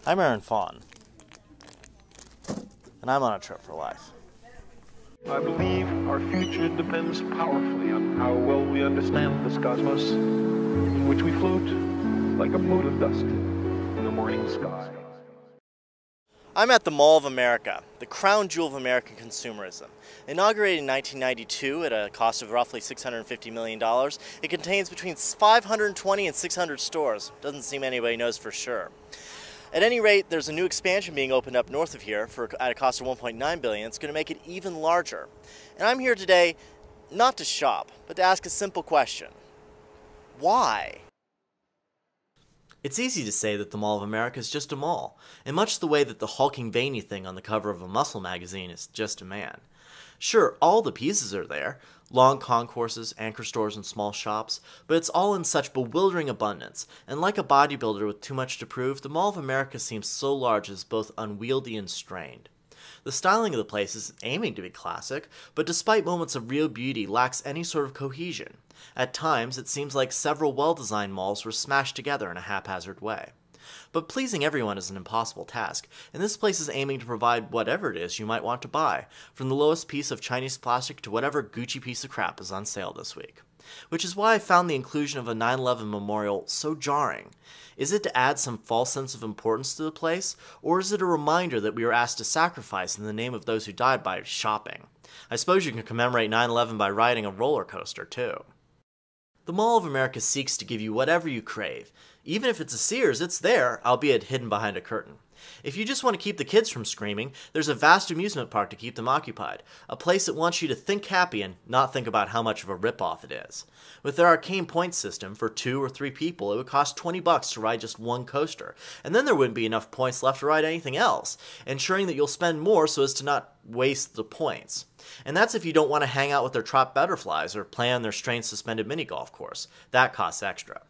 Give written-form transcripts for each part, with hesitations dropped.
I'm Aaron Fawn, and I'm on a trip for life. I believe our future depends powerfully on how well we understand this cosmos, in which we float like a mote of dust in the morning sky. I'm at the Mall of America, the crown jewel of American consumerism. Inaugurated in 1992 at a cost of roughly $650 million, it contains between 520 and 600 stores. Doesn't seem anybody knows for sure. At any rate, there's a new expansion being opened up north of here at a cost of $1.9 billion. It's going to make it even larger. And I'm here today not to shop, but to ask a simple question. Why? It's easy to say that the Mall of America is just a mall, in much the way that the hulking veiny thing on the cover of a muscle magazine is just a man. Sure, all the pieces are there, long concourses, anchor stores, and small shops, but it's all in such bewildering abundance, and like a bodybuilder with too much to prove, the Mall of America seems so large as both unwieldy and strained. The styling of the place is aiming to be classic, but despite moments of real beauty, lacks any sort of cohesion. At times, it seems like several well-designed malls were smashed together in a haphazard way. But pleasing everyone is an impossible task, and this place is aiming to provide whatever it is you might want to buy, from the lowest piece of Chinese plastic to whatever Gucci piece of crap is on sale this week. Which is why I found the inclusion of a 9/11 memorial so jarring. Is it to add some false sense of importance to the place, or is it a reminder that we were asked to sacrifice in the name of those who died by shopping? I suppose you can commemorate 9/11 by riding a roller coaster, too. The Mall of America seeks to give you whatever you crave. Even if it's a Sears, it's there, albeit hidden behind a curtain. If you just want to keep the kids from screaming, there's a vast amusement park to keep them occupied, a place that wants you to think happy and not think about how much of a ripoff it is. With their arcane point system, for 2 or 3 people, it would cost $20 to ride just one coaster, and then there wouldn't be enough points left to ride anything else, ensuring that you'll spend more so as to not waste the points. And that's if you don't want to hang out with their trop butterflies or play on their strain-suspended mini-golf course. That costs extra.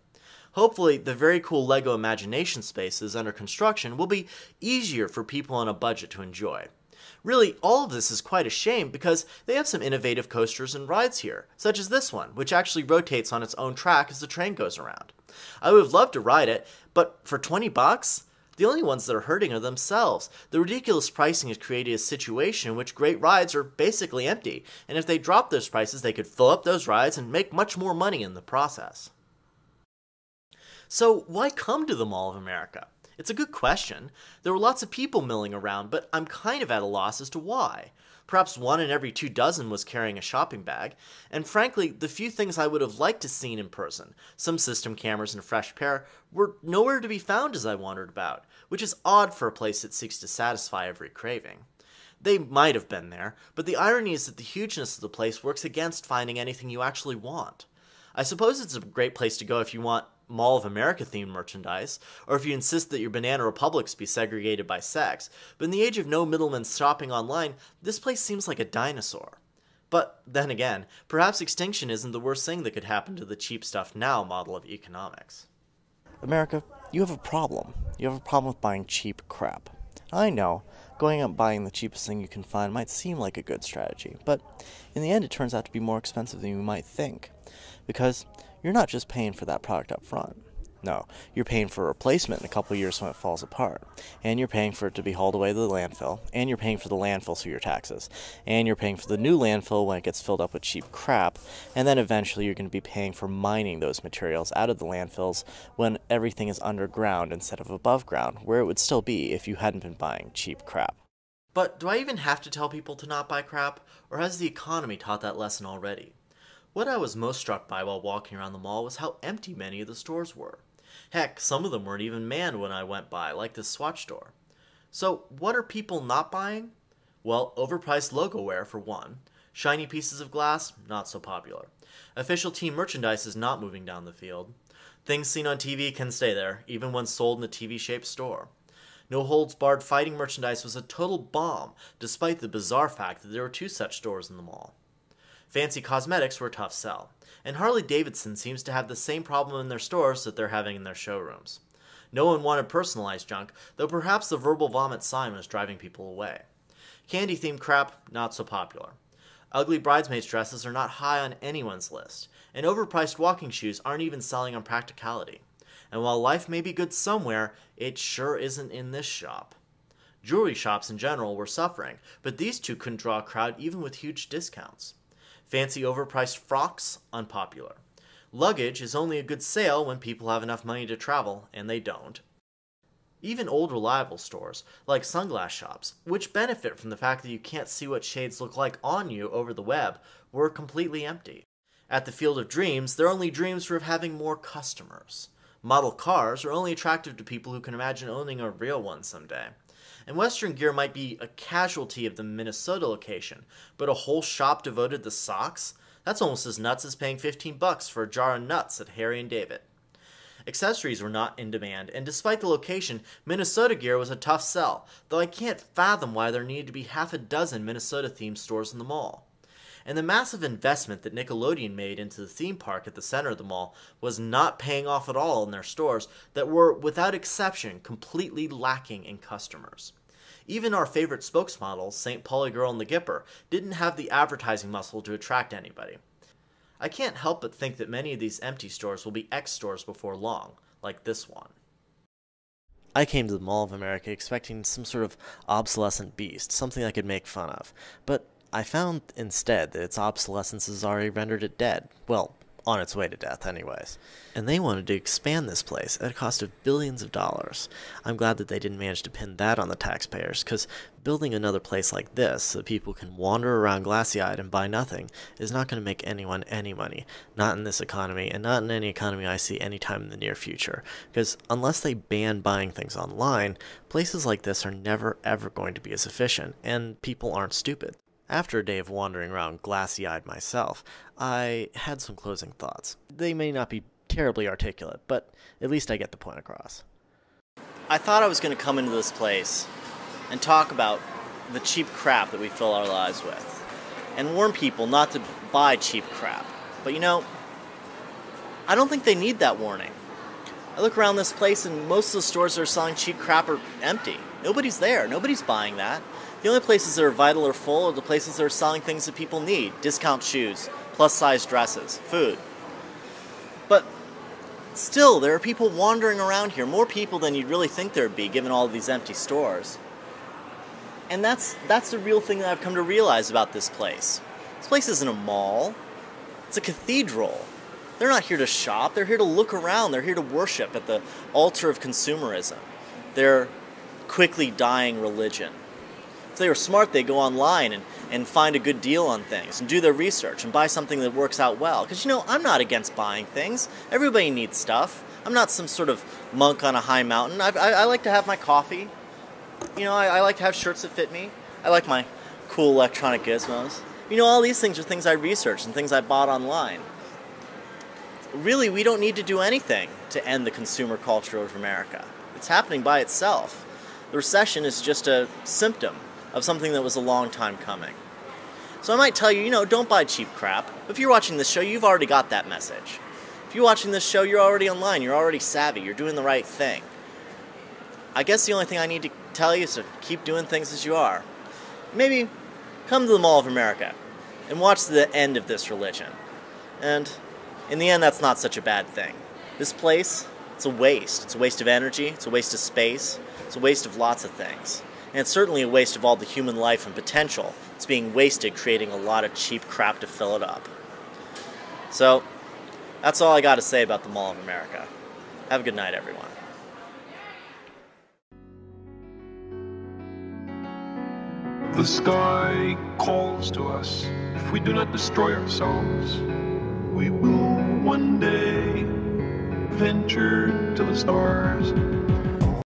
Hopefully, the very cool LEGO Imagination spaces under construction will be easier for people on a budget to enjoy. Really, all of this is quite a shame because they have some innovative coasters and rides here, such as this one, which actually rotates on its own track as the train goes around. I would have loved to ride it, but for $20? The only ones that are hurting are themselves. The ridiculous pricing has created a situation in which great rides are basically empty, and if they dropped those prices, they could fill up those rides and make much more money in the process. So why come to the Mall of America? It's a good question. There were lots of people milling around, but I'm kind of at a loss as to why. Perhaps 1 in every 2 dozen was carrying a shopping bag, and frankly, the few things I would have liked to seen in person, some system cameras and a fresh pair, were nowhere to be found as I wandered about, which is odd for a place that seeks to satisfy every craving. They might have been there, but the irony is that the hugeness of the place works against finding anything you actually want. I suppose it's a great place to go if you want Mall of America themed merchandise, or if you insist that your Banana Republics be segregated by sex, but in the age of no middlemen shopping online, this place seems like a dinosaur. But then again, perhaps extinction isn't the worst thing that could happen to the cheap stuff now model of economics. America, you have a problem. You have a problem with buying cheap crap. I know, going out and buying the cheapest thing you can find might seem like a good strategy, but in the end it turns out to be more expensive than you might think, because you're not just paying for that product up front. No, you're paying for a replacement in a couple of years when it falls apart. And you're paying for it to be hauled away to the landfill. And you're paying for the landfill through your taxes. And you're paying for the new landfill when it gets filled up with cheap crap. And then eventually you're going to be paying for mining those materials out of the landfills when everything is underground instead of above ground, where it would still be if you hadn't been buying cheap crap. But do I even have to tell people to not buy crap? Or has the economy taught that lesson already? What I was most struck by while walking around the mall was how empty many of the stores were. Heck, some of them weren't even manned when I went by, like this Swatch store. So, what are people not buying? Well, overpriced logo wear for one. Shiny pieces of glass, not so popular. Official team merchandise is not moving down the field. Things seen on TV can stay there, even when sold in a TV-shaped store. No-holds-barred fighting merchandise was a total bomb, despite the bizarre fact that there were 2 such stores in the mall. Fancy cosmetics were a tough sell, and Harley-Davidson seems to have the same problem in their stores that they're having in their showrooms. No one wanted personalized junk, though perhaps the verbal vomit sign was driving people away. Candy-themed crap, not so popular. Ugly bridesmaids' dresses are not high on anyone's list, and overpriced walking shoes aren't even selling on practicality. And while life may be good somewhere, it sure isn't in this shop. Jewelry shops in general were suffering, but these two couldn't draw a crowd even with huge discounts. Fancy overpriced frocks? Unpopular. Luggage is only a good sale when people have enough money to travel, and they don't. Even old reliable stores, like sunglass shops, which benefit from the fact that you can't see what shades look like on you over the web, were completely empty. At the Field of Dreams, their only dreams were of having more customers. Model cars are only attractive to people who can imagine owning a real one someday. And Western gear might be a casualty of the Minnesota location, but a whole shop devoted to socks? That's almost as nuts as paying $15 for a jar of nuts at Harry and David. Accessories were not in demand, and despite the location, Minnesota gear was a tough sell, though I can't fathom why there needed to be half a dozen Minnesota-themed stores in the mall. And the massive investment that Nickelodeon made into the theme park at the center of the mall was not paying off at all in their stores that were, without exception, completely lacking in customers. Even our favorite spokesmodels, St. Pauli Girl and the Gipper, didn't have the advertising muscle to attract anybody. I can't help but think that many of these empty stores will be X-stores before long, like this one. I came to the Mall of America expecting some sort of obsolescent beast, something I could make fun of, but I found instead that its obsolescence has already rendered it dead. Well, on its way to death anyways. And they wanted to expand this place at a cost of billions of dollars. I'm glad that they didn't manage to pin that on the taxpayers, because building another place like this so people can wander around glassy-eyed and buy nothing is not going to make anyone any money. Not in this economy, and not in any economy I see anytime in the near future. Because unless they ban buying things online, places like this are never ever going to be as efficient, and people aren't stupid. After a day of wandering around glassy-eyed myself, I had some closing thoughts. They may not be terribly articulate, but at least I get the point across. I thought I was going to come into this place and talk about the cheap crap that we fill our lives with, and warn people not to buy cheap crap. But you know, I don't think they need that warning. I look around this place and most of the stores that are selling cheap crap are empty. Nobody's there. Nobody's buying that. The only places that are vital or full are the places that are selling things that people need. Discount shoes, plus-size dresses, food. But still, there are people wandering around here. More people than you'd really think there'd be, given all of these empty stores. And that's the real thing that I've come to realize about this place. This place isn't a mall. It's a cathedral. They're not here to shop. They're here to look around. They're here to worship at the altar of consumerism. Their quickly dying religion. If they were smart, they'd go online and find a good deal on things and do their research and buy something that works out well. Because, you know, I'm not against buying things. Everybody needs stuff. I'm not some sort of monk on a high mountain. I like to have my coffee. You know, I like to have shirts that fit me. I like my cool electronic gizmos. You know, all these things are things I researched and things I bought online. Really, we don't need to do anything to end the consumer culture of America. It's happening by itself. The recession is just a symptom of something that was a long time coming. So I might tell you, you know, don't buy cheap crap. If you're watching this show, you've already got that message. If you're watching this show, you're already online, you're already savvy, you're doing the right thing. I guess the only thing I need to tell you is to keep doing things as you are. Maybe come to the Mall of America and watch the end of this religion. And in the end, that's not such a bad thing. This place, it's a waste. It's a waste of energy, it's a waste of space, it's a waste of lots of things. And it's certainly a waste of all the human life and potential. It's being wasted creating a lot of cheap crap to fill it up. So, that's all I got to say about the Mall of America. Have a good night, everyone. The sky calls to us. If we do not destroy ourselves, we will one day venture to the stars.